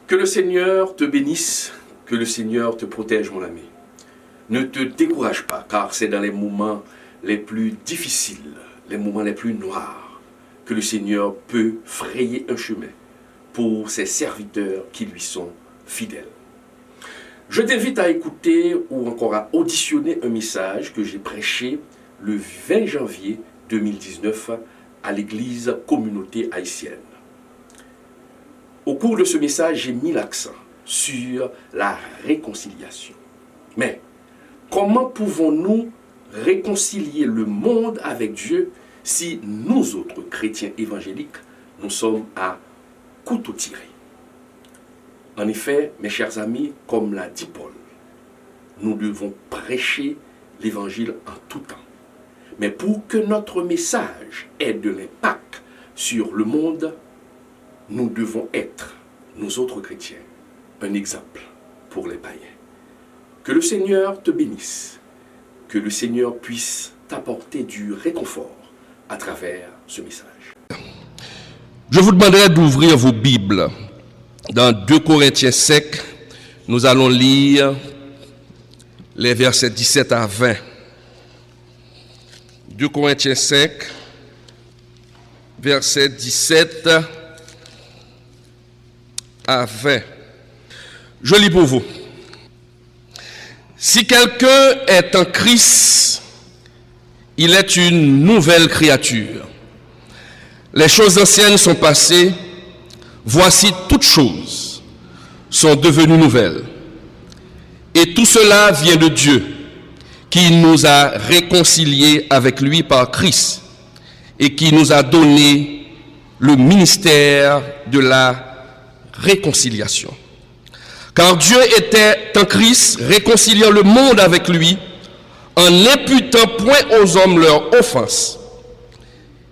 Que le Seigneur te bénisse, que le Seigneur te protège, mon ami. Ne te décourage pas, car c'est dans les moments les plus difficiles, les moments les plus noirs, que le Seigneur peut frayer un chemin pour ses serviteurs qui lui sont fidèles. Je t'invite à écouter ou encore à auditionner un message que j'ai prêché le 20 janvier 2019 à l'église communauté haïtienne. Au cours de ce message, j'ai mis l'accent sur la réconciliation. Mais comment pouvons-nous réconcilier le monde avec Dieu si nous autres chrétiens évangéliques, nous sommes à couteau tiré? En effet, mes chers amis, comme l'a dit Paul, nous devons prêcher l'évangile en tout temps. Mais pour que notre message ait de l'impact sur le monde, nous devons être, nous autres chrétiens, un exemple pour les païens. Que le Seigneur te bénisse, que le Seigneur puisse t'apporter du réconfort à travers ce message. Je vous demanderai d'ouvrir vos Bibles. Dans 2 Corinthiens 5, nous allons lire les versets 17 à 20. 2 Corinthiens 5, versets 17 à 20. Je lis pour vous. Si quelqu'un est en Christ, il est une nouvelle créature. Les choses anciennes sont passées, voici toutes choses sont devenues nouvelles. Et tout cela vient de Dieu, qui nous a réconciliés avec lui par Christ et qui nous a donné le ministère de la réconciliation. Car Dieu était en Christ, réconciliant le monde avec lui, en n'imputant point aux hommes leur offense.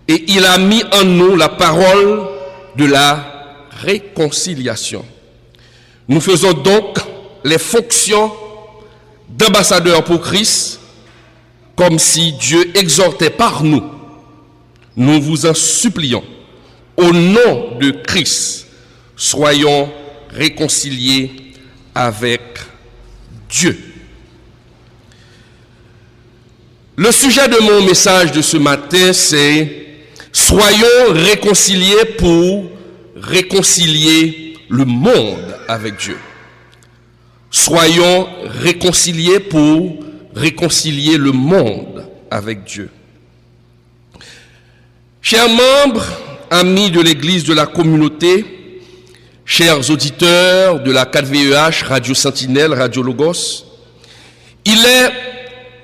Et il a mis en nous la parole de la réconciliation. Nous faisons donc les fonctions d'ambassadeurs pour Christ, comme si Dieu exhortait par nous. Nous vous en supplions, au nom de Christ, soyons réconciliés avec Dieu. Le sujet de mon message de ce matin, c'est « Soyons réconciliés pour réconcilier le monde avec Dieu ». Soyons réconciliés pour réconcilier le monde avec Dieu. Chers membres, amis de l'Église de la communauté, chers auditeurs de la 4VEH, Radio Sentinelle, Radio Logos, il est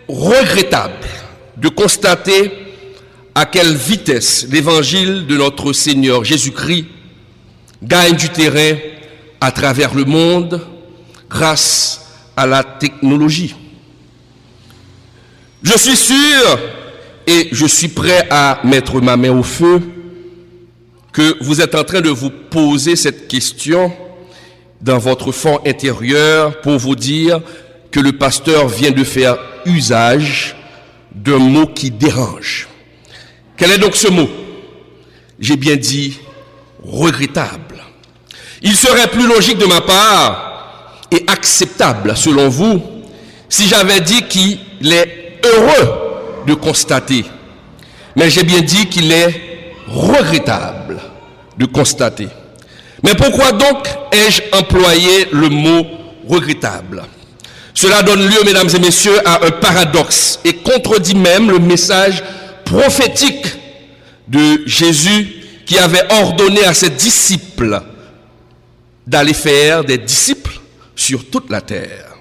regrettable de constater à quelle vitesse l'évangile de notre Seigneur Jésus-Christ gagne du terrain à travers le monde grâce à la technologie. Je suis sûr et je suis prêt à mettre ma main au feu que vous êtes en train de vous poser cette question dans votre fond intérieur pour vous dire que le pasteur vient de faire usage d'un mot qui dérange. Quel est donc ce mot? J'ai bien dit regrettable. Il serait plus logique de ma part et acceptable selon vous si j'avais dit qu'il est heureux de constater. Mais j'ai bien dit qu'il est regrettable de constater. Mais pourquoi donc ai-je employé le mot regrettable? Cela donne lieu, mesdames et messieurs, à un paradoxe et contredit même le message prophétique de Jésus qui avait ordonné à ses disciples d'aller faire des disciples sur toute la terre.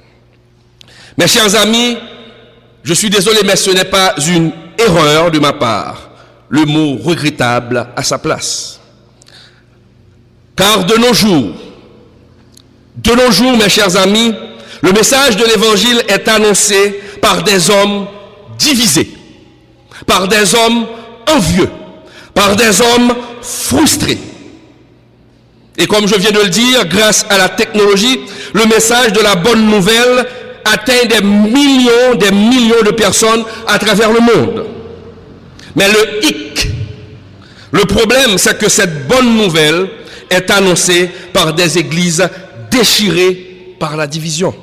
Mes chers amis, je suis désolé, mais ce n'est pas une erreur de ma part. Le mot regrettable à sa place. Car de nos jours, mes chers amis, le message de l'évangile est annoncé par des hommes divisés, par des hommes envieux, par des hommes frustrés. Et comme je viens de le dire, grâce à la technologie, le message de la bonne nouvelle atteint des millions de personnes à travers le monde. Mais le problème, c'est que cette bonne nouvelle est annoncée par des églises déchirées par la division.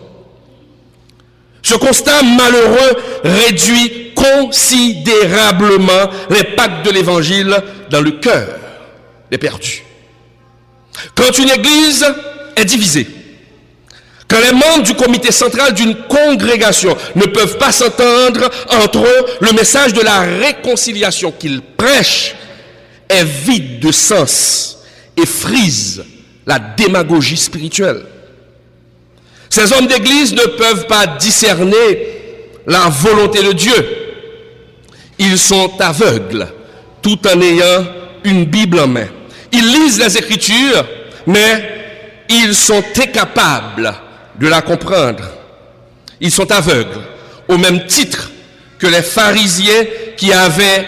Ce constat malheureux réduit considérablement l'impact de l'évangile dans le cœur des perdus. Quand une église est divisée, quand les membres du comité central d'une congrégation ne peuvent pas s'entendre entre eux, le message de la réconciliation qu'ils prêchent est vide de sens et frise la démagogie spirituelle. Ces hommes d'église ne peuvent pas discerner la volonté de Dieu. Ils sont aveugles tout en ayant une Bible en main. Ils lisent les Écritures, mais ils sont incapables de la comprendre. Ils sont aveugles au même titre que les pharisiens qui avaient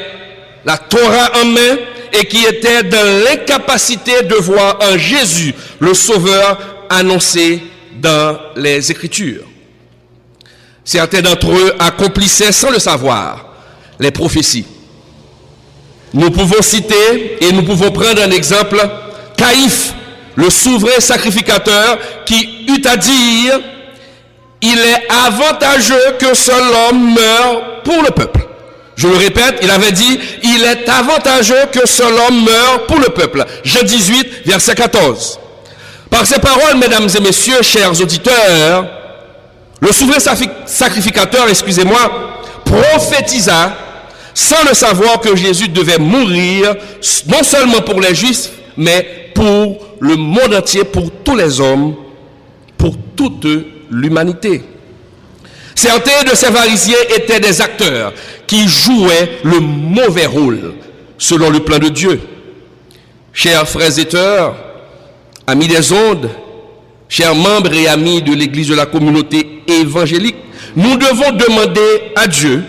la Torah en main et qui étaient dans l'incapacité de voir en Jésus le Sauveur annoncé dans les Écritures. Certains d'entre eux accomplissaient sans le savoir les prophéties. Nous pouvons citer et nous pouvons prendre un exemple, Caïphe, le souverain sacrificateur qui eut à dire « Il est avantageux que seul homme meure pour le peuple ». Je le répète, il avait dit « Il est avantageux que seul homme meure pour le peuple ». Jean 18, verset 14. Par ces paroles, mesdames et messieurs, chers auditeurs, le souverain sacrificateur, prophétisa sans le savoir que Jésus devait mourir non seulement pour les Juifs, mais pour le monde entier, pour tous les hommes, pour toute l'humanité. Certains de ces pharisiens étaient des acteurs qui jouaient le mauvais rôle selon le plan de Dieu. Chers frères et sœurs, amis des ondes, chers membres et amis de l'Église de la communauté évangélique, nous devons demander à Dieu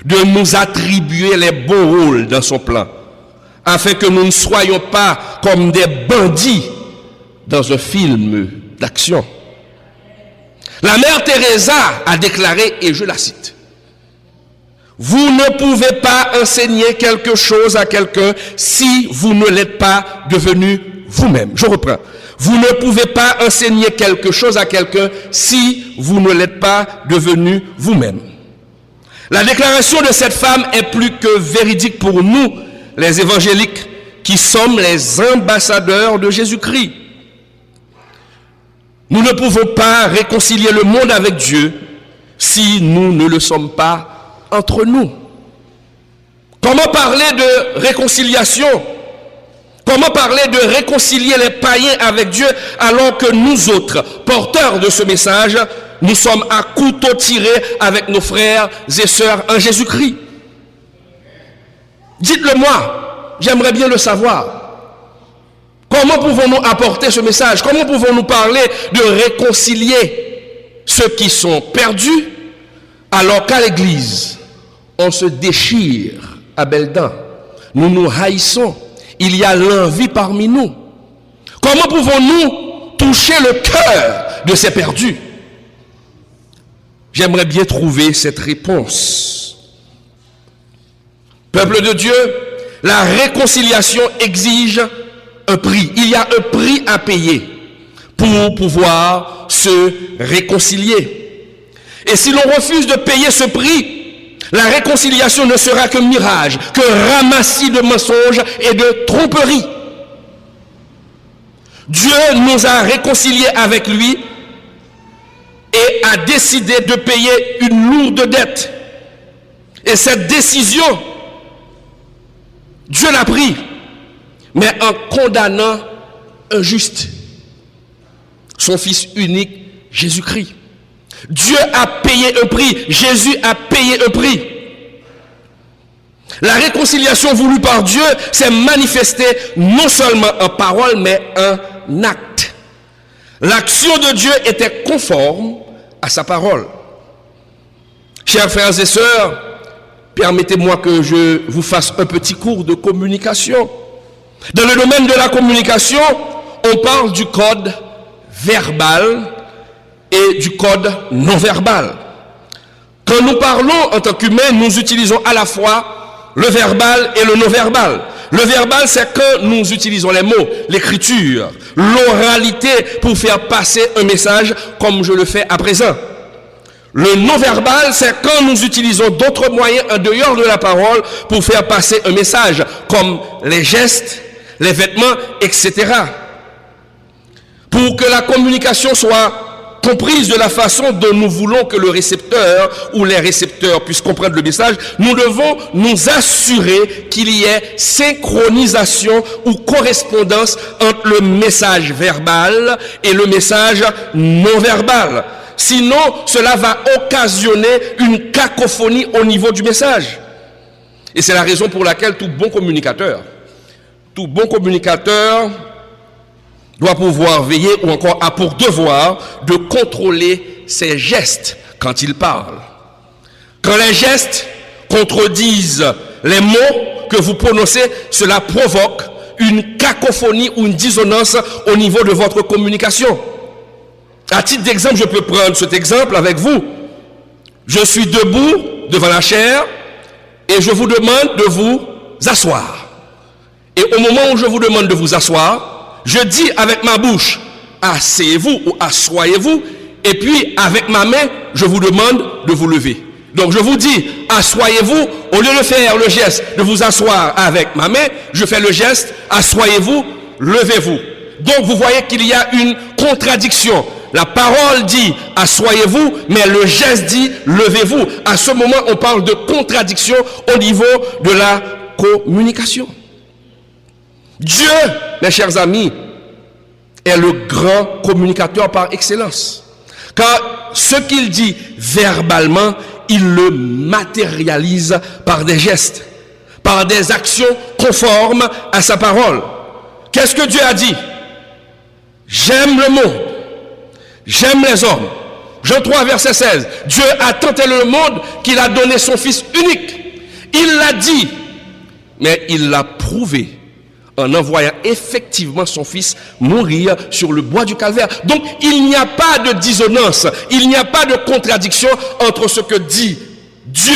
de nous attribuer les bons rôles dans son plan, afin que nous ne soyons pas comme des bandits dans un film d'action. La mère Teresa a déclaré, et je la cite, « Vous ne pouvez pas enseigner quelque chose à quelqu'un si vous ne l'êtes pas devenu vous-même. » Je reprends. « Vous ne pouvez pas enseigner quelque chose à quelqu'un si vous ne l'êtes pas devenu vous-même. » La déclaration de cette femme est plus que véridique pour nous, les évangéliques, qui sommes les ambassadeurs de Jésus-Christ. Nous ne pouvons pas réconcilier le monde avec Dieu si nous ne le sommes pas entre nous. Comment parler de réconciliation? Comment parler de réconcilier les païens avec Dieu alors que nous autres, porteurs de ce message, nous sommes à couteau tiré avec nos frères et sœurs en Jésus-Christ? Dites-le-moi, j'aimerais bien le savoir. Comment pouvons-nous apporter ce message? Comment pouvons-nous parler de réconcilier ceux qui sont perdus alors qu'à l'église, on se déchire à belles dents, nous nous haïssons, il y a l'envie parmi nous? Comment pouvons-nous toucher le cœur de ces perdus? J'aimerais bien trouver cette réponse. Peuple de Dieu, la réconciliation exige un prix. Il y a un prix à payer pour pouvoir se réconcilier. Et si l'on refuse de payer ce prix, la réconciliation ne sera que mirage, que ramassis de mensonges et de tromperies. Dieu nous a réconciliés avec lui et a décidé de payer une lourde dette. Et cette décision, Dieu l'a prise, mais en condamnant un juste, son Fils unique, Jésus-Christ. Dieu a payé un prix, Jésus a payé un prix. La réconciliation voulue par Dieu s'est manifestée non seulement en parole, mais en acte. L'action de Dieu était conforme à sa parole. Chers frères et sœurs, permettez-moi que je vous fasse un petit cours de communication. Dans le domaine de la communication, on parle du code verbal et du code non verbal. Quand nous parlons en tant qu'humains, nous utilisons à la fois le verbal et le non verbal. Le verbal, c'est quand nous utilisons les mots, l'écriture, l'oralité pour faire passer un message comme je le fais à présent. Le non-verbal, c'est quand nous utilisons d'autres moyens en dehors de la parole pour faire passer un message, comme les gestes, les vêtements, etc. Pour que la communication soit comprise de la façon dont nous voulons que le récepteur ou les récepteurs puissent comprendre le message, nous devons nous assurer qu'il y ait synchronisation ou correspondance entre le message verbal et le message non verbal. Sinon, cela va occasionner une cacophonie au niveau du message. Et c'est la raison pour laquelle tout bon communicateur doit pouvoir veiller ou encore a pour devoir de contrôler ses gestes quand il parle. Quand les gestes contredisent les mots que vous prononcez, cela provoque une cacophonie ou une dissonance au niveau de votre communication. À titre d'exemple, je peux prendre cet exemple avec vous. Je suis debout devant la chaire et je vous demande de vous asseoir. Et au moment où je vous demande de vous asseoir, je dis avec ma bouche, asseyez-vous ou assoyez-vous, et puis avec ma main, je vous demande de vous lever. Donc je vous dis, assoyez-vous, au lieu de faire le geste de vous asseoir avec ma main, je fais le geste, assoyez-vous, levez-vous. Donc vous voyez qu'il y a une contradiction. La parole dit, assoyez-vous, mais le geste dit, levez-vous. À ce moment, on parle de contradiction au niveau de la communication. Dieu, mes chers amis, est le grand communicateur par excellence. Car ce qu'il dit verbalement, il le matérialise par des gestes, par des actions conformes à sa parole. Qu'est-ce que Dieu a dit? J'aime le monde, j'aime les hommes. Jean 3, verset 16. Dieu a tant aimé le monde qu'il a donné son Fils unique. Il l'a dit, mais il l'a prouvé en envoyant effectivement son Fils mourir sur le bois du calvaire. Donc, il n'y a pas de dissonance, il n'y a pas de contradiction entre ce que dit Dieu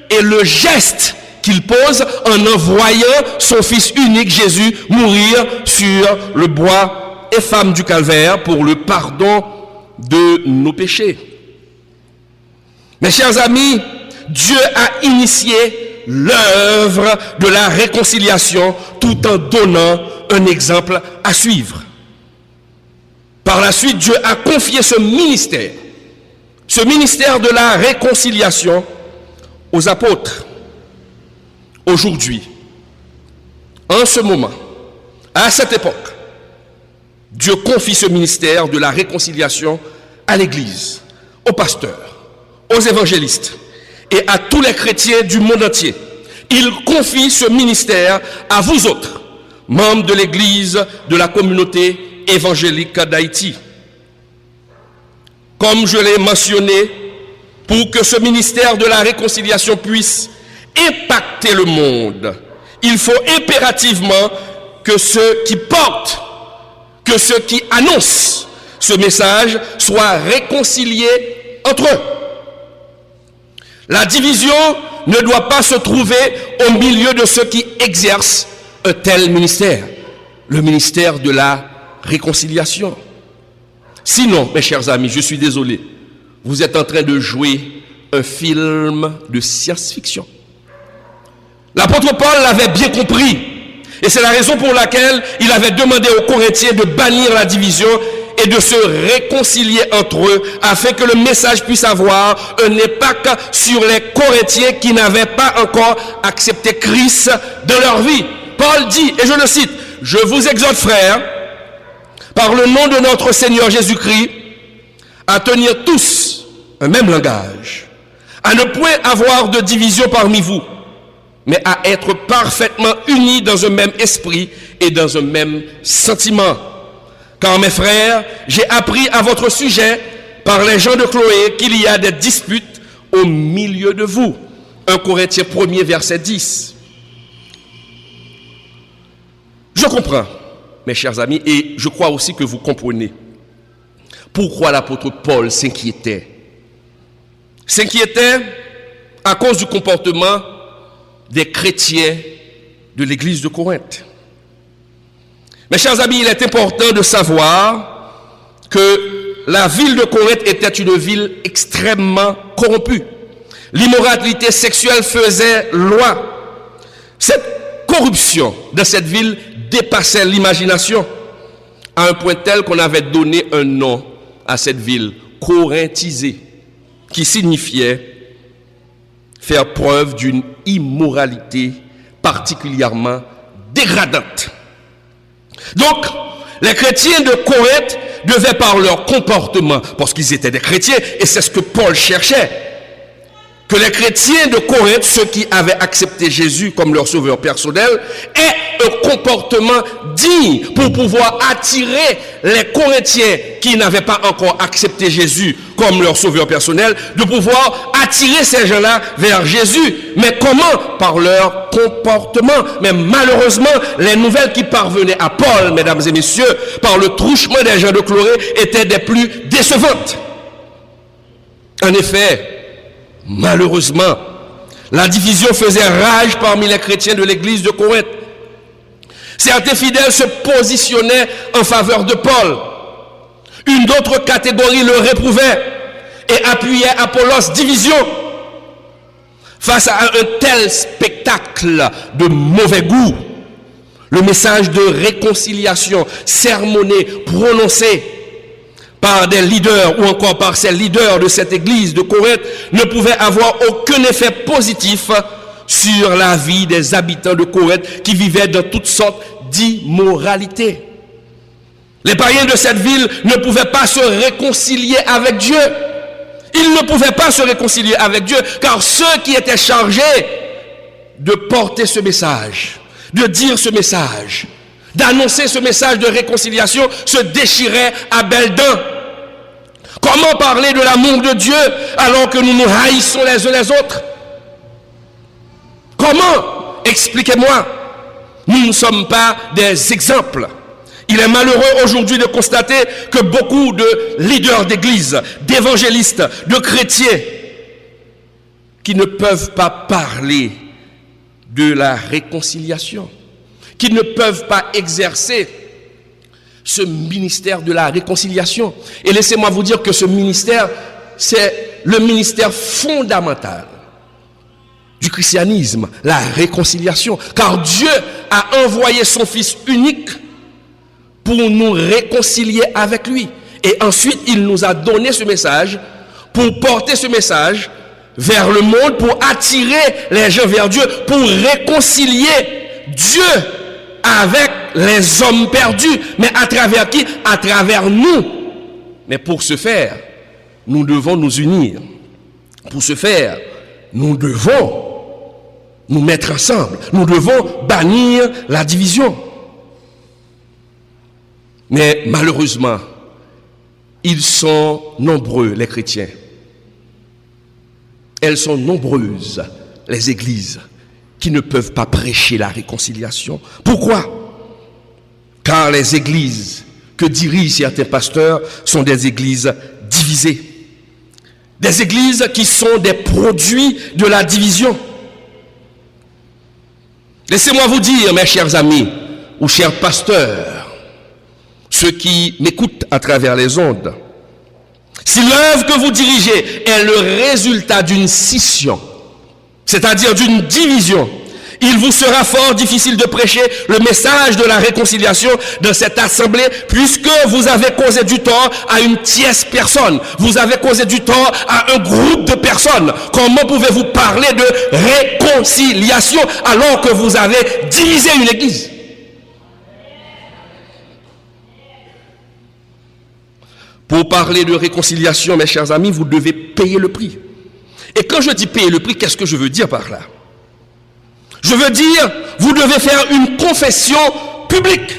et le geste qu'il pose en envoyant son Fils unique, Jésus, mourir sur le bois infâme du calvaire pour le pardon de nos péchés. Mes chers amis, Dieu a initié l'œuvre de la réconciliation tout en donnant un exemple à suivre. Par la suite, Dieu a confié ce ministère de la réconciliation aux apôtres. Aujourd'hui, en ce moment, à cette époque, Dieu confie ce ministère de la réconciliation à l'Église, aux pasteurs, aux évangélistes et à tous les chrétiens du monde entier. Il confie ce ministère à vous autres, membres de l'Église de la communauté évangélique d'Haïti. Comme je l'ai mentionné, pour que ce ministère de la réconciliation puisse impacter le monde, il faut impérativement que ceux qui portent, que ceux qui annoncent ce message soient réconciliés entre eux. La division ne doit pas se trouver au milieu de ceux qui exercent un tel ministère, le ministère de la réconciliation. Sinon, mes chers amis, je suis désolé, vous êtes en train de jouer un film de science-fiction. L'apôtre Paul l'avait bien compris, et c'est la raison pour laquelle il avait demandé aux Corinthiens de bannir la division et de se réconcilier entre eux afin que le message puisse avoir un impact sur les Corinthiens qui n'avaient pas encore accepté Christ dans leur vie. Paul dit, et je le cite, « Je vous exhorte, frères, par le nom de notre Seigneur Jésus-Christ, à tenir tous un même langage, à ne point avoir de division parmi vous, mais à être parfaitement unis dans un même esprit et dans un même sentiment. Car mes frères, j'ai appris à votre sujet par les gens de Chloé qu'il y a des disputes au milieu de vous. » 1 Corinthiens 1er, verset 10. Je comprends, mes chers amis, et je crois aussi que vous comprenez pourquoi l'apôtre Paul s'inquiétait. S'inquiétait à cause du comportement des chrétiens de l'église de Corinthe. Mes chers amis, il est important de savoir que la ville de Corinthe était une ville extrêmement corrompue. L'immoralité sexuelle faisait loi. Cette corruption de cette ville dépassait l'imagination à un point tel qu'on avait donné un nom à cette ville, corinthisée, qui signifiait faire preuve d'une immoralité particulièrement dégradante. Donc, les chrétiens de Corinthe devaient par leur comportement, parce qu'ils étaient des chrétiens, et c'est ce que Paul cherchait, que les chrétiens de Corinthe, ceux qui avaient accepté Jésus comme leur sauveur personnel, aient un comportement digne pour pouvoir attirer les Corinthiens qui n'avaient pas encore accepté Jésus comme leur sauveur personnel, de pouvoir attirer ces gens-là vers Jésus. Mais comment? Par leur comportement. Mais malheureusement, les nouvelles qui parvenaient à Paul, mesdames et messieurs, par le truchement des gens de Chloé, étaient des plus décevantes. En effet, malheureusement, la division faisait rage parmi les chrétiens de l'église de Corinthe. Certains fidèles se positionnaient en faveur de Paul. Une autre catégorie le réprouvait et appuyait Apollos. Division. Face à un tel spectacle de mauvais goût, le message de réconciliation sermonné, prononcé par des leaders ou encore par ces leaders de cette église de Corinthe ne pouvait avoir aucun effet positif sur la vie des habitants de Corinthe qui vivaient dans toutes sortes d'immoralité. Les païens de cette ville ne pouvaient pas se réconcilier avec Dieu. Ils ne pouvaient pas se réconcilier avec Dieu car ceux qui étaient chargés de porter ce message, de dire ce message, d'annoncer ce message de réconciliation se déchiraient à belles dents. Comment parler de l'amour de Dieu alors que nous nous haïssons les uns les autres? Comment? Expliquez-moi. Nous ne sommes pas des exemples. Il est malheureux aujourd'hui de constater que beaucoup de leaders d'église, d'évangélistes, de chrétiens qui ne peuvent pas parler de la réconciliation, qui ne peuvent pas exercer ce ministère de la réconciliation. Et laissez-moi vous dire que ce ministère, c'est le ministère fondamental du christianisme, la réconciliation. Car Dieu a envoyé son Fils unique pour nous réconcilier avec lui. Et ensuite, il nous a donné ce message pour porter ce message vers le monde, pour attirer les gens vers Dieu, pour réconcilier Dieu avec les hommes perdus. Mais à travers qui? À travers nous. Mais pour ce faire, nous devons nous unir. Pour ce faire, nous devons nous mettre ensemble. Nous devons bannir la division. Mais malheureusement, ils sont nombreux, les chrétiens. Elles sont nombreuses, les églises, qui ne peuvent pas prêcher la réconciliation. Pourquoi? Car les églises que dirigent certains pasteurs sont des églises divisées. Des églises qui sont des produits de la division. Laissez-moi vous dire, mes chers amis, ou chers pasteurs, ceux qui m'écoutent à travers les ondes, si l'œuvre que vous dirigez est le résultat d'une scission, c'est-à-dire d'une division, il vous sera fort difficile de prêcher le message de la réconciliation dans cette assemblée, puisque vous avez causé du tort à une tierce personne. Vous avez causé du tort à un groupe de personnes. Comment pouvez-vous parler de réconciliation alors que vous avez divisé une église? Pour parler de réconciliation, mes chers amis, vous devez payer le prix. Et quand je dis payer le prix, qu'est-ce que je veux dire par là? Je veux dire, vous devez faire une confession publique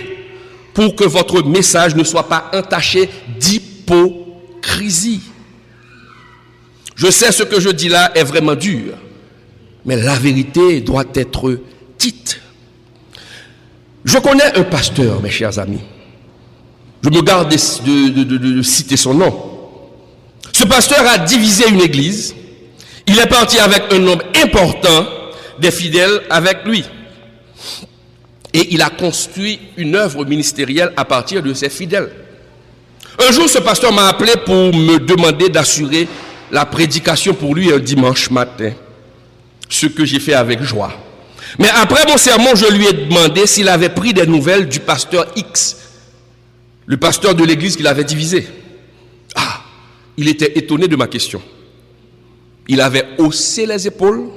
pour que votre message ne soit pas entaché d'hypocrisie. Je sais ce que je dis là est vraiment dur, mais la vérité doit être dite. Je connais un pasteur, mes chers amis. Je me garde de citer son nom. Ce pasteur a divisé une église. Il est parti avec un nombre important des fidèles avec lui. Et il a construit une œuvre ministérielle à partir de ses fidèles. Un jour, ce pasteur m'a appelé pour me demander d'assurer la prédication pour lui un dimanche matin. Ce que j'ai fait avec joie. Mais après mon sermon, je lui ai demandé s'il avait pris des nouvelles du pasteur X, le pasteur de l'église qu'il avait divisé. Ah, il était étonné de ma question. Il avait haussé les épaules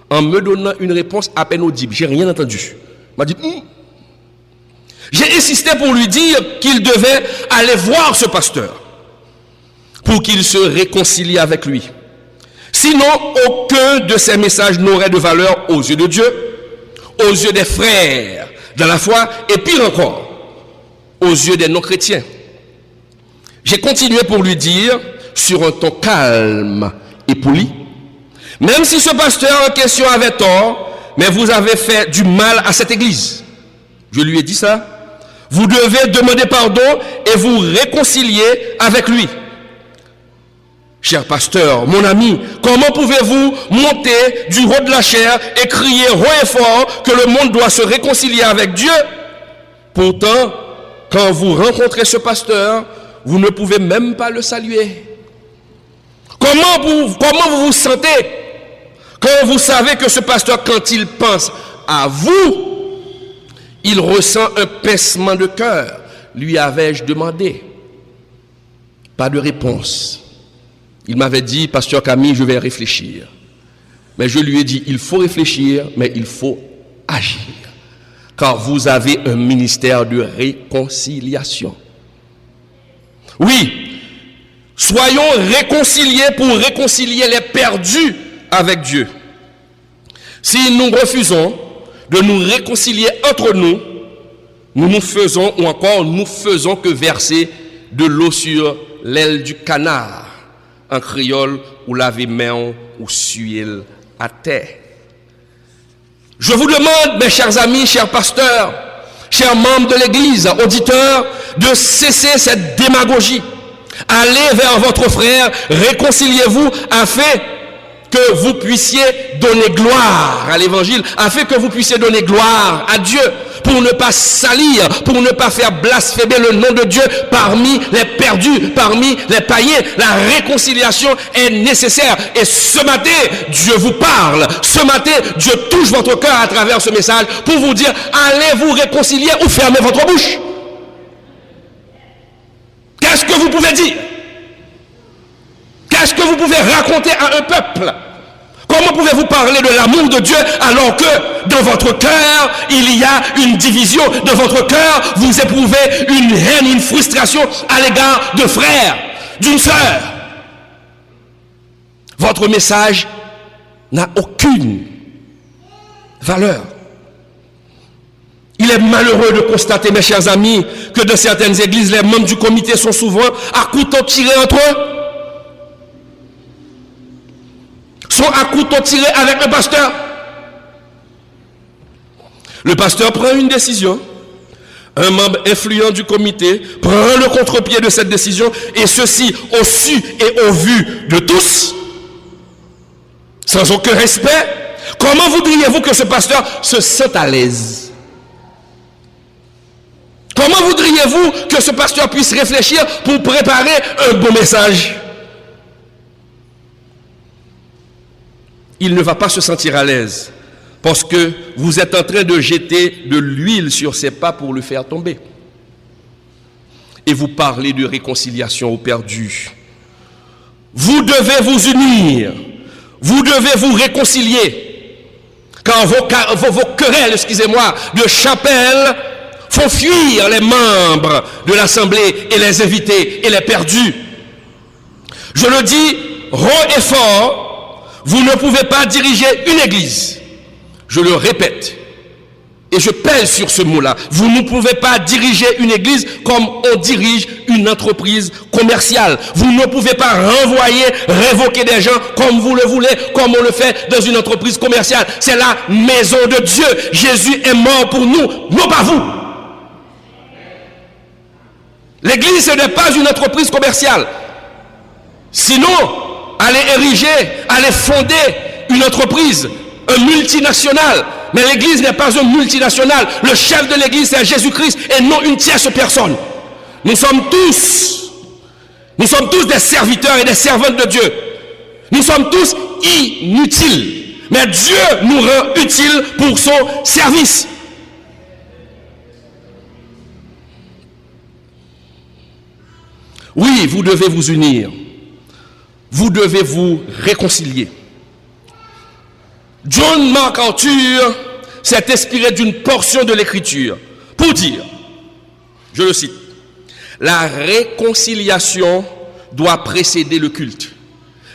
en me donnant une réponse à peine audible. J'ai rien entendu. Il m'a dit, J'ai insisté pour lui dire qu'il devait aller voir ce pasteur pour qu'il se réconcilie avec lui. Sinon, aucun de ces messages n'aurait de valeur aux yeux de Dieu, aux yeux des frères dans la foi, et pire encore, aux yeux des non-chrétiens. J'ai continué pour lui dire, sur un ton calme et poli, même si ce pasteur en question avait tort, mais vous avez fait du mal à cette église. Je lui ai dit ça. Vous devez demander pardon et vous réconcilier avec lui. Cher pasteur, mon ami, comment pouvez-vous monter du haut de la chair et crier haut et fort que le monde doit se réconcilier avec Dieu? Pourtant, quand vous rencontrez ce pasteur, vous ne pouvez même pas le saluer. Comment vous vous sentez quand vous savez que ce pasteur, quand il pense à vous, il ressent un pincement de cœur? Lui avais-je demandé? Pas de réponse. Il m'avait dit, pasteur Camille, je vais réfléchir. Mais je lui ai dit, il faut réfléchir, mais il faut agir. Car vous avez un ministère de réconciliation. Oui, soyons réconciliés pour réconcilier les perdus avec Dieu. Si nous refusons de nous réconcilier entre nous, nous faisons que verser de l'eau sur l'aile du canard, en créole, ou laver main ou suer à terre. Je vous demande, mes chers amis, chers pasteurs, chers membres de l'église, auditeurs, de cesser cette démagogie. Allez vers votre frère, réconciliez-vous afin que vous puissiez donner gloire à l'évangile, afin que vous puissiez donner gloire à Dieu, pour ne pas salir, pour ne pas faire blasphémer le nom de Dieu parmi les perdus, parmi les païens. La réconciliation est nécessaire. Et ce matin, Dieu vous parle. Ce matin, Dieu touche votre cœur à travers ce message pour vous dire, allez vous réconcilier ou fermez votre bouche. Qu'est-ce que vous pouvez dire? Qu'est-ce que vous pouvez raconter à un peuple? Comment pouvez-vous parler de l'amour de Dieu alors que dans votre cœur, il y a une division? Dans votre cœur, vous éprouvez une haine, une frustration à l'égard de frères, d'une sœur. Votre message n'a aucune valeur. Il est malheureux de constater, mes chers amis, que dans certaines églises, les membres du comité sont souvent à couteau tiré entre eux. Sont à couteau tiré avec le pasteur. Le pasteur prend une décision. Un membre influent du comité prend le contre-pied de cette décision, et ceci au su et au vu de tous, sans aucun respect. Comment voudriez-vous que ce pasteur se sente à l'aise? Comment voudriez-vous que ce pasteur puisse réfléchir pour préparer un bon message? Il ne va pas se sentir à l'aise parce que vous êtes en train de jeter de l'huile sur ses pas pour le faire tomber. Et vous parlez de réconciliation aux perdus. Vous devez vous unir. Vous devez vous réconcilier. Car vos querelles, de chapelle font fuir les membres de l'assemblée et les invités et les perdus. Je le dis haut et fort. Vous ne pouvez pas diriger une église. Je le répète. Et je pèse sur ce mot-là. Vous ne pouvez pas diriger une église comme on dirige une entreprise commerciale. Vous ne pouvez pas renvoyer, révoquer des gens comme vous le voulez, comme on le fait dans une entreprise commerciale. C'est la maison de Dieu. Jésus est mort pour nous, non pas vous. L'église, ce n'est pas une entreprise commerciale. Sinon, allez ériger, allez fonder une entreprise, un multinational, Mais l'Église n'est pas une multinationale. Le chef de l'Église, c'est Jésus-Christ et non une tierce personne. Nous sommes tous des serviteurs et des servantes de Dieu. Nous sommes tous inutiles. Mais Dieu nous rend utiles pour son service. Oui, vous devez vous unir. Vous devez vous réconcilier. John MacArthur s'est inspiré d'une portion de l'Écriture pour dire, je le cite, la réconciliation doit précéder le culte.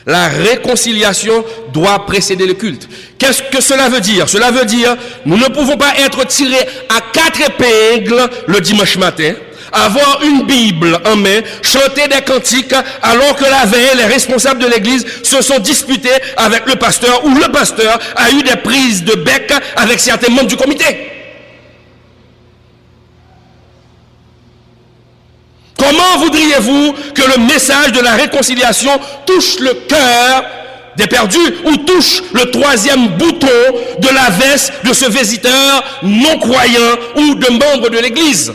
La réconciliation doit précéder le culte. Qu'est-ce que cela veut dire? Cela veut dire, nous ne pouvons pas être tirés à 4 épingles le dimanche matin, avoir une Bible en main, chanter des cantiques, alors que la veille, les responsables de l'église se sont disputés avec le pasteur, ou le pasteur a eu des prises de bec avec certains membres du comité. Comment voudriez-vous que le message de la réconciliation touche le cœur des perdus ou touche le 3e bouton de la veste de ce visiteur non-croyant ou de membre de l'église?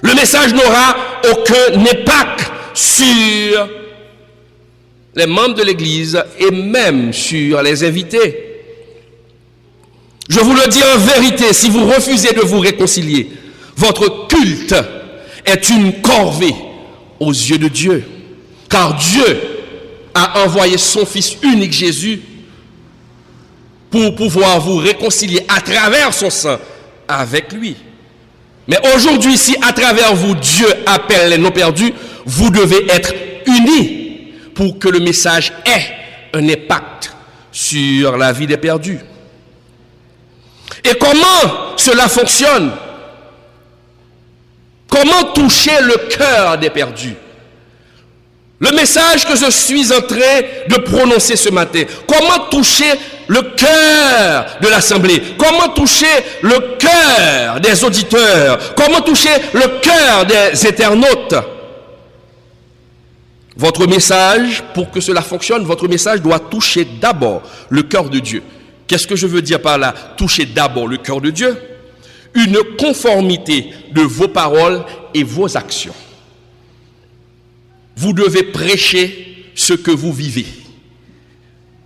Le message n'aura aucun impact sur les membres de l'église et même sur les invités. Je vous le dis en vérité, si vous refusez de vous réconcilier, votre culte est une corvée aux yeux de Dieu. Car Dieu a envoyé son Fils unique Jésus pour pouvoir vous réconcilier à travers son sang avec lui. Mais aujourd'hui, si à travers vous, Dieu appelle les non-perdus, vous devez être unis pour que le message ait un impact sur la vie des perdus. Et comment cela fonctionne? Comment toucher le cœur des perdus? Le message que je suis en train de prononcer ce matin, comment toucher le cœur de l'assemblée? Comment toucher le cœur des auditeurs? Comment toucher le cœur des internautes? Votre message, pour que cela fonctionne, votre message doit toucher d'abord le cœur de Dieu. Qu'est-ce que je veux dire par là? Toucher d'abord le cœur de Dieu. Une conformité de vos paroles et vos actions. Vous devez prêcher ce que vous vivez.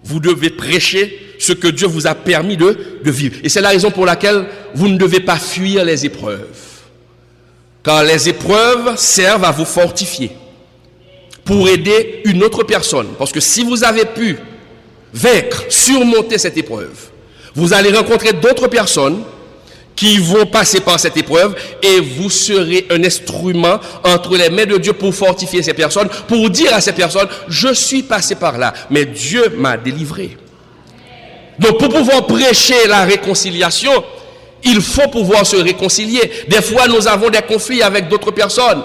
Vous devez prêcher ce que Dieu vous a permis de vivre. Et c'est la raison pour laquelle vous ne devez pas fuir les épreuves. Car les épreuves servent à vous fortifier pour aider une autre personne. Parce que si vous avez pu vaincre, surmonter cette épreuve, vous allez rencontrer d'autres personnes qui vont passer par cette épreuve et vous serez un instrument entre les mains de Dieu pour fortifier ces personnes, pour dire à ces personnes, je suis passé par là, mais Dieu m'a délivré. Donc pour pouvoir prêcher la réconciliation, il faut pouvoir se réconcilier. Des fois nous avons des conflits avec d'autres personnes,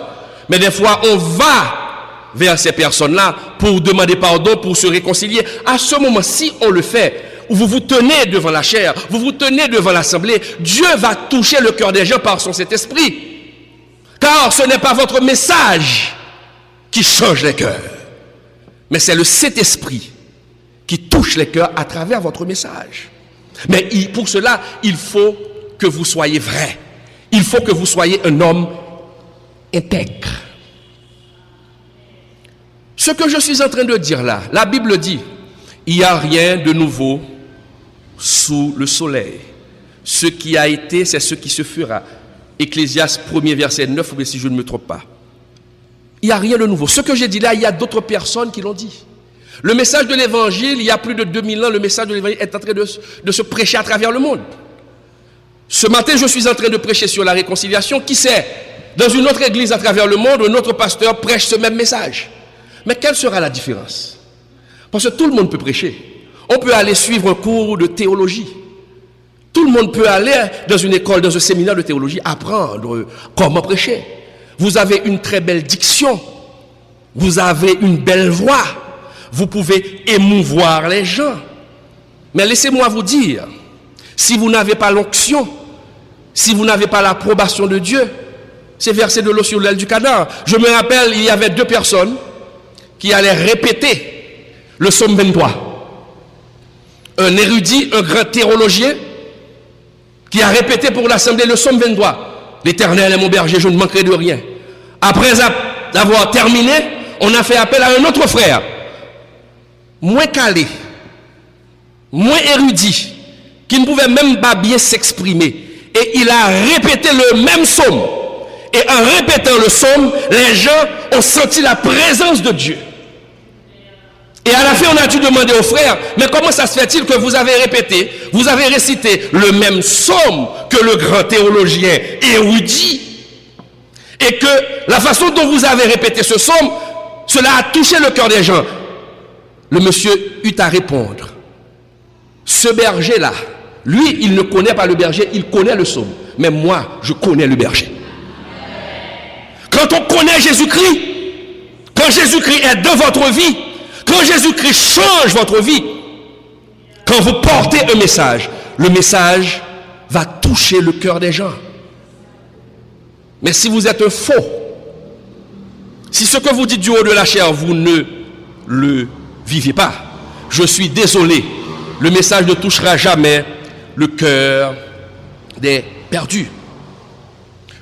mais des fois on va vers ces personnes-là pour demander pardon, pour se réconcilier. À ce moment, si on le fait, vous vous tenez devant la chair, vous vous tenez devant l'assemblée, Dieu va toucher le cœur des gens par son Saint-Esprit. Car ce n'est pas votre message qui change les cœurs, mais c'est le Saint-Esprit qui touche les cœurs à travers votre message. Mais pour cela, il faut que vous soyez vrai. Il faut que vous soyez un homme intègre. Ce que je suis en train de dire là, la Bible dit, il n'y a rien de nouveau sous le soleil. Ce qui a été, c'est ce qui se fera. Ecclésiaste 1er verset 9, si je ne me trompe pas. Il n'y a rien de nouveau. Ce que j'ai dit là, il y a d'autres personnes qui l'ont dit. Le message de l'évangile, il y a plus de 2000 ans, le message de l'évangile est en train de se prêcher à travers le monde. Ce matin, je suis en train de prêcher sur la réconciliation. Qui sait, dans une autre église à travers le monde, un autre pasteur prêche ce même message. Mais quelle sera la différence? Parce que tout le monde peut prêcher. On peut aller suivre un cours de théologie. Tout le monde peut aller dans une école, dans un séminaire de théologie, apprendre comment prêcher. Vous avez une très belle diction. Vous avez une belle voix. Vous pouvez émouvoir les gens. Mais laissez-moi vous dire, si vous n'avez pas l'onction, si vous n'avez pas l'approbation de Dieu, c'est verser de l'eau sur l'aile du canard. Je me rappelle, il y avait 2 personnes qui allaient répéter le psaume 23. un érudit, un grand théologien, qui a répété pour l'Assemblée le psaume 23. L'Éternel est mon berger, je ne manquerai de rien. Après avoir terminé, on a fait appel à un autre frère, moins calé, moins érudit, qui ne pouvait même pas bien s'exprimer. Et il a répété le même psaume. Et en répétant le psaume, les gens ont senti la présence de Dieu. Et à la fin, on a dû demander aux frères, mais comment ça se fait-il que vous avez répété, vous avez récité le même psaume que le grand théologien érudit, et que la façon dont vous avez répété ce psaume, cela a touché le cœur des gens. Le monsieur eut à répondre, ce berger-là, lui, il ne connaît pas le berger, il connaît le psaume. Mais moi, je connais le berger. Quand on connaît Jésus-Christ, quand Jésus-Christ est dans votre vie, quand Jésus-Christ change votre vie, quand vous portez un message, le message va toucher le cœur des gens. Mais si vous êtes un faux, si ce que vous dites du haut de la chair, vous ne le vivez pas, je suis désolé, le message ne touchera jamais le cœur des perdus.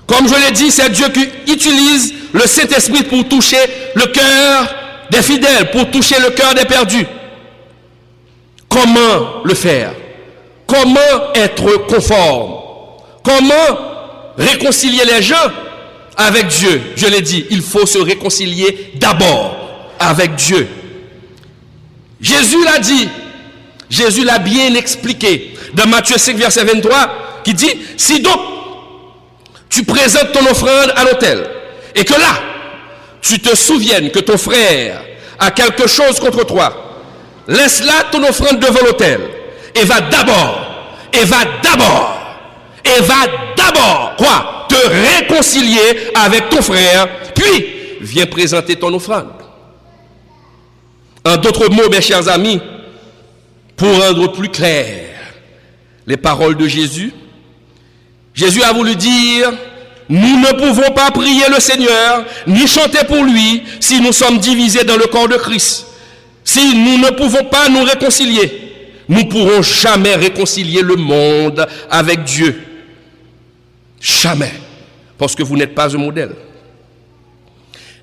Comme je l'ai dit, c'est Dieu qui utilise le Saint-Esprit pour toucher le cœur des fidèles, pour toucher le cœur des perdus. Comment le faire? Comment être conforme? Comment réconcilier les gens avec Dieu? Je l'ai dit, il faut se réconcilier d'abord avec Dieu. Jésus l'a dit, Jésus l'a bien expliqué dans Matthieu 5, verset 23, qui dit, si donc tu présentes ton offrande à l'autel, et que là, tu te souviennes que ton frère a quelque chose contre toi, laisse là ton offrande devant l'autel, et va d'abord, quoi? Te réconcilier avec ton frère, puis viens présenter ton offrande. En d'autres mots, mes chers amis, pour rendre plus clair les paroles de Jésus, Jésus a voulu dire, nous ne pouvons pas prier le Seigneur, ni chanter pour lui, si nous sommes divisés dans le corps de Christ. Si nous ne pouvons pas nous réconcilier, nous ne pourrons jamais réconcilier le monde avec Dieu. Jamais. Parce que vous n'êtes pas un modèle.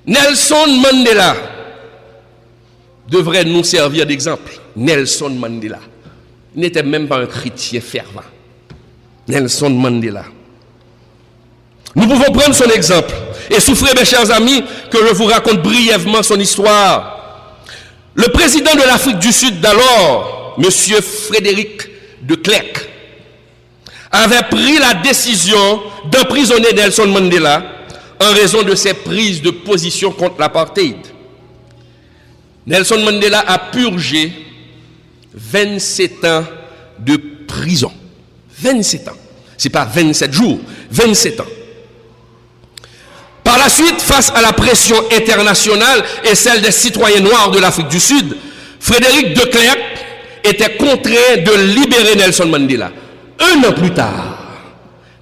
Nelson Mandela devrait nous servir d'exemple. Nelson Mandela n'était même pas un chrétien fervent. Nelson Mandela. Nous pouvons prendre son exemple et souffrir, mes chers amis, que je vous raconte brièvement son histoire. Le président de l'Afrique du Sud d'alors, M. Frédéric de Klerk, avait pris la décision d'emprisonner Nelson Mandela en raison de ses prises de position contre l'apartheid. Nelson Mandela a purgé 27 ans de prison. 27 ans. Ce n'est pas 27 jours, 27 ans. Par la suite, face à la pression internationale et celle des citoyens noirs de l'Afrique du Sud, Frédéric de Klerk était contraint de libérer Nelson Mandela. Un an plus tard,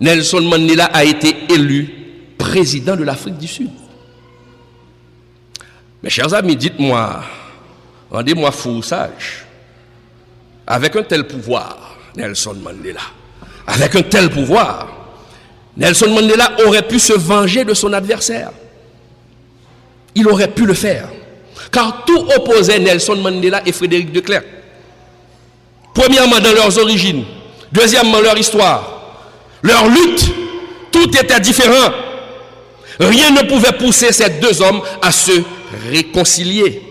Nelson Mandela a été élu président de l'Afrique du Sud. Mes chers amis, dites-moi, rendez-moi fou sage. Avec un tel pouvoir, Nelson Mandela, avec un tel pouvoir, Nelson Mandela aurait pu se venger de son adversaire. Il aurait pu le faire. Car tout opposait Nelson Mandela et Frédéric de Klerk. Premièrement, dans leurs origines. Deuxièmement, leur histoire. Leur lutte. Tout était différent. Rien ne pouvait pousser ces deux hommes à se réconcilier.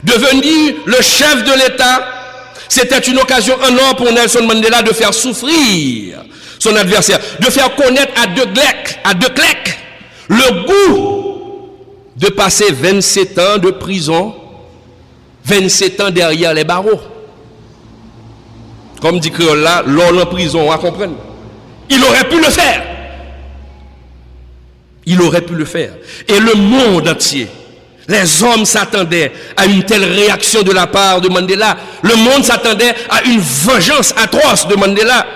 Devenir le chef de l'État, c'était une occasion en or pour Nelson Mandela de faire souffrir son adversaire, de faire connaître à De Klerk le goût de passer 27 ans de prison, 27 ans derrière les barreaux. Comme dit Créole là, l'on en prison, on va comprendre. Il aurait pu le faire. Il aurait pu le faire. Et le monde entier, les hommes s'attendaient à une telle réaction de la part de Mandela. Le monde s'attendait à une vengeance atroce de Mandela.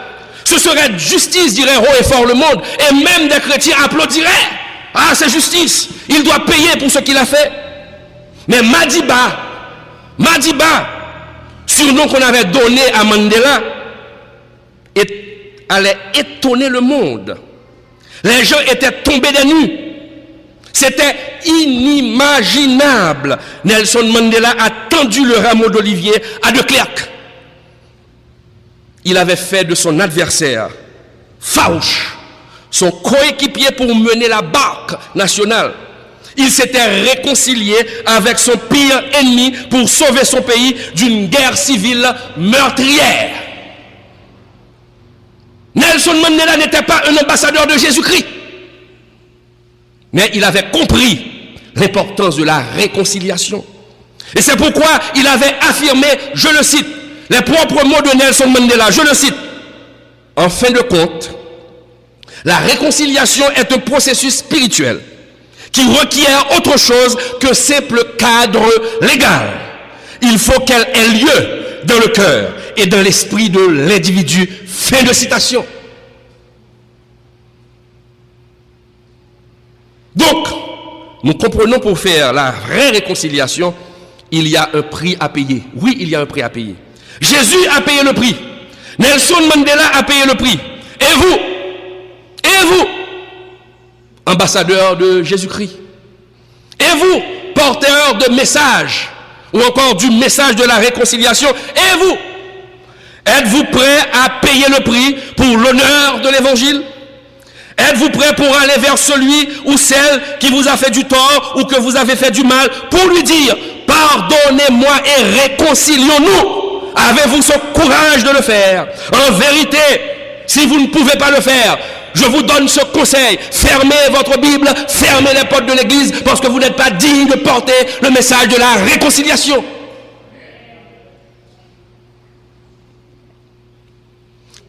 Ce serait justice, dirait haut et fort le monde. Et même des chrétiens applaudiraient. Ah, c'est justice. Il doit payer pour ce qu'il a fait. Mais Madiba, ce surnom qu'on avait donné à Mandela allait étonner le monde. Les gens étaient tombés des nues. C'était inimaginable. Nelson Mandela a tendu le rameau d'olivier à de Klerk. Il avait fait de son adversaire farouche son coéquipier pour mener la barque nationale. Il s'était réconcilié avec son pire ennemi pour sauver son pays d'une guerre civile meurtrière. Nelson Mandela n'était pas un ambassadeur de Jésus-Christ, mais il avait compris l'importance de la réconciliation. Et c'est pourquoi il avait affirmé, je le cite, les propres mots de Nelson Mandela, je le cite, en fin de compte, la réconciliation est un processus spirituel qui requiert autre chose que simple cadre légal. Il faut qu'elle ait lieu dans le cœur et dans l'esprit de l'individu. Fin de citation. Donc, nous comprenons, pour faire la vraie réconciliation, il y a un prix à payer. Oui, il y a un prix à payer. Jésus a payé le prix. Nelson Mandela a payé le prix. Et vous, ambassadeur de Jésus-Christ, et vous, porteur de message, ou encore du message de la réconciliation, et vous, êtes-vous prêt à payer le prix pour l'honneur de l'évangile? Êtes-vous prêt pour aller vers celui ou celle qui vous a fait du tort ou que vous avez fait du mal, pour lui dire, pardonnez-moi et réconcilions-nous? Avez-vous ce courage de le faire? En vérité, si vous ne pouvez pas le faire, je vous donne ce conseil: fermez votre Bible, fermez les portes de l'église, parce que vous n'êtes pas digne de porter le message de la réconciliation.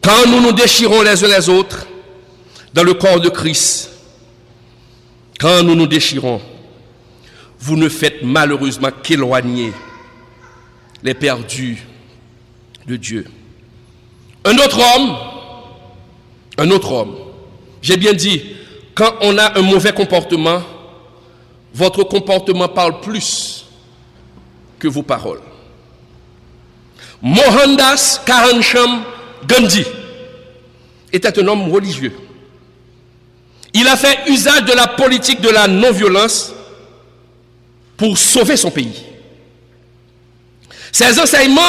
Quand nous nous déchirons les uns les autres dans le corps de Christ, quand nous nous déchirons, vous ne faites malheureusement qu'éloigner les perdus de Dieu. Un autre homme, j'ai bien dit, quand on a un mauvais comportement, votre comportement parle plus que vos paroles. Mohandas Karamchand Gandhi était un homme religieux. Il a fait usage de la politique de la non-violence pour sauver son pays. Ses enseignements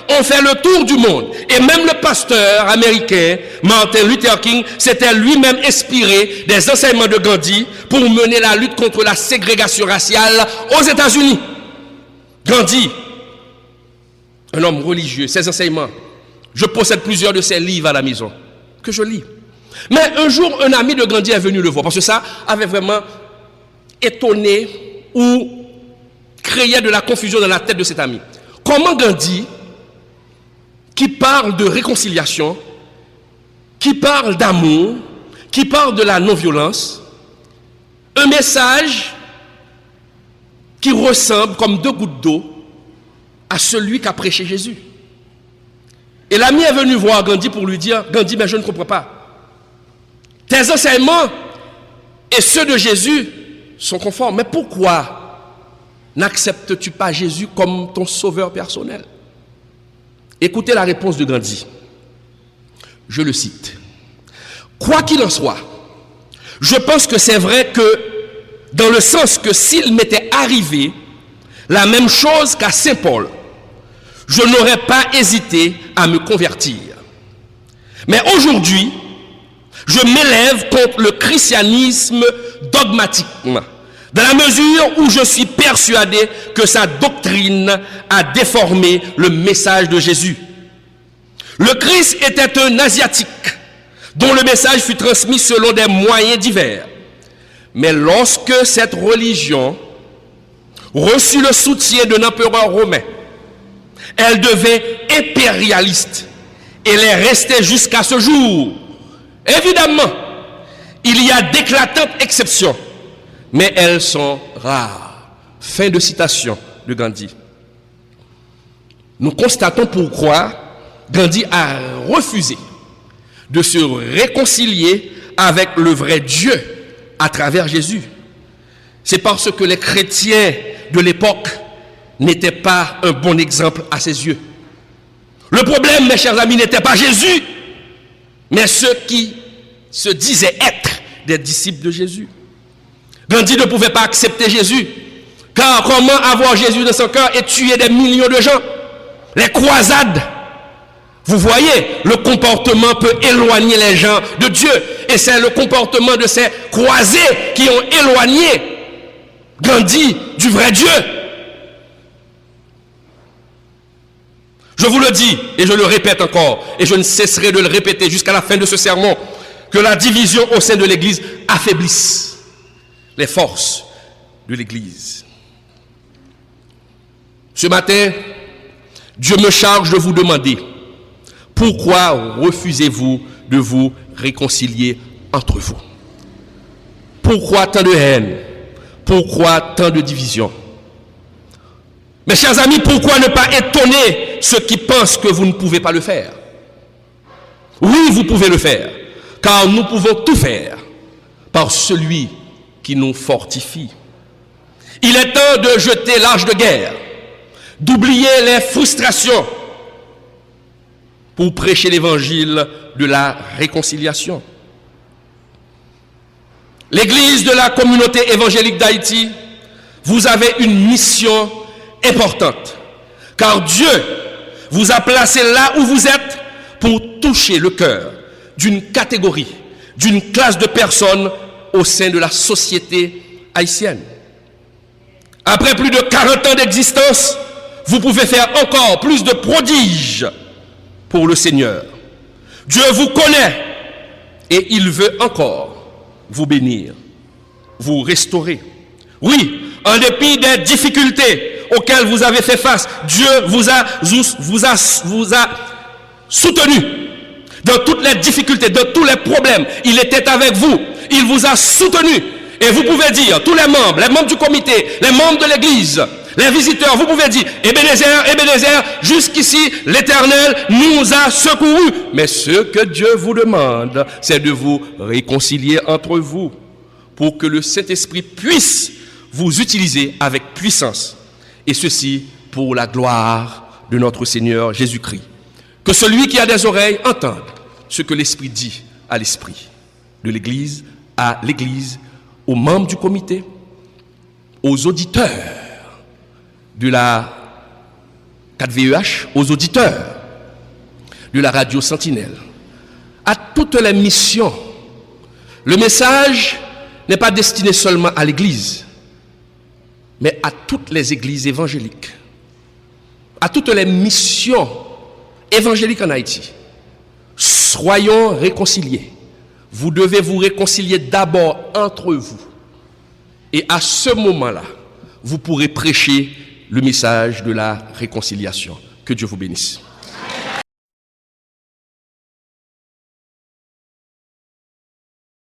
ont fait le tour du monde. Et même le pasteur américain Martin Luther King s'était lui-même inspiré des enseignements de Gandhi pour mener la lutte contre la ségrégation raciale aux États-Unis. Gandhi, un homme religieux, ses enseignements, je possède plusieurs de ses livres à la maison que je lis. Mais un jour, un ami de Gandhi est venu le voir, parce que ça avait vraiment étonné ou créé de la confusion dans la tête de cet ami. Comment Gandhi, qui parle de réconciliation, qui parle d'amour, qui parle de la non-violence, un message qui ressemble comme deux gouttes d'eau à celui qu'a prêché Jésus. Et l'ami est venu voir Gandhi pour lui dire, Gandhi, mais je ne comprends pas. Tes enseignements et ceux de Jésus sont conformes. Mais pourquoi n'acceptes-tu pas Jésus comme ton sauveur personnel? Écoutez la réponse de Gandhi. Je le cite. Quoi qu'il en soit, je pense que c'est vrai que, dans le sens que s'il m'était arrivé la même chose qu'à Saint Paul, je n'aurais pas hésité à me convertir. Mais aujourd'hui, je m'élève contre le christianisme dogmatique, dans la mesure où je suis persuadé que sa doctrine a déformé le message de Jésus. Le Christ était un Asiatique dont le message fut transmis selon des moyens divers. Mais lorsque cette religion reçut le soutien d'un empereur romain, elle devint impérialiste et elle est restée jusqu'à ce jour. Évidemment, il y a d'éclatantes exceptions, mais elles sont rares. Fin de citation de Gandhi. Nous constatons pourquoi Gandhi a refusé de se réconcilier avec le vrai Dieu à travers Jésus. C'est parce que les chrétiens de l'époque n'étaient pas un bon exemple à ses yeux. Le problème, mes chers amis, n'était pas Jésus, mais ceux qui se disaient être des disciples de Jésus. Gandhi ne pouvait pas accepter Jésus, car comment avoir Jésus dans son cœur et tuer des millions de gens? Les croisades. Vous voyez, le comportement peut éloigner les gens de Dieu. Et c'est le comportement de ces croisés qui ont éloigné Gandhi du vrai Dieu. Je vous le dis, et je le répète encore, et je ne cesserai de le répéter jusqu'à la fin de ce sermon, que la division au sein de l'Église affaiblisse les forces de l'Église. Ce matin, Dieu me charge de vous demander, pourquoi refusez-vous de vous réconcilier entre vous? Pourquoi tant de haine? Pourquoi tant de division? Mes chers amis, pourquoi ne pas étonner ceux qui pensent que vous ne pouvez pas le faire? Oui, vous pouvez le faire, car nous pouvons tout faire par celui qui nous fortifie. Il est temps de jeter l'âge de guerre, d'oublier les frustrations pour prêcher l'évangile de la réconciliation. L'Église de la communauté évangélique d'Haïti, vous avez une mission importante, car Dieu vous a placé là où vous êtes pour toucher le cœur d'une catégorie, d'une classe de personnes au sein de la société haïtienne. Après plus de 40 ans d'existence, vous pouvez faire encore plus de prodiges pour le Seigneur. Dieu vous connaît et il veut encore vous bénir, vous restaurer. Oui, en dépit des difficultés auxquelles vous avez fait face, Dieu vous a soutenu dans toutes les difficultés, dans tous les problèmes. Il était avec vous, il vous a soutenu. Et vous pouvez dire, tous les membres du comité, les membres de l'Église, les visiteurs, vous pouvez dire, Ebenezer, jusqu'ici, l'Éternel nous a secourus. Mais ce que Dieu vous demande, c'est de vous réconcilier entre vous pour que le Saint-Esprit puisse vous utiliser avec puissance. Et ceci pour la gloire de notre Seigneur Jésus-Christ. Que celui qui a des oreilles entende ce que l'Esprit dit à l'Esprit de l'Église, à l'Église, aux membres du comité, aux auditeurs de la 4VEH, aux auditeurs de la radio Sentinelle, à toutes les missions. Le message n'est pas destiné seulement à l'Église, mais à toutes les églises évangéliques, à toutes les missions évangéliques en Haïti. Soyons réconciliés. Vous devez vous réconcilier d'abord entre vous. Et à ce moment-là, vous pourrez prêcher le message de la réconciliation. Que Dieu vous bénisse.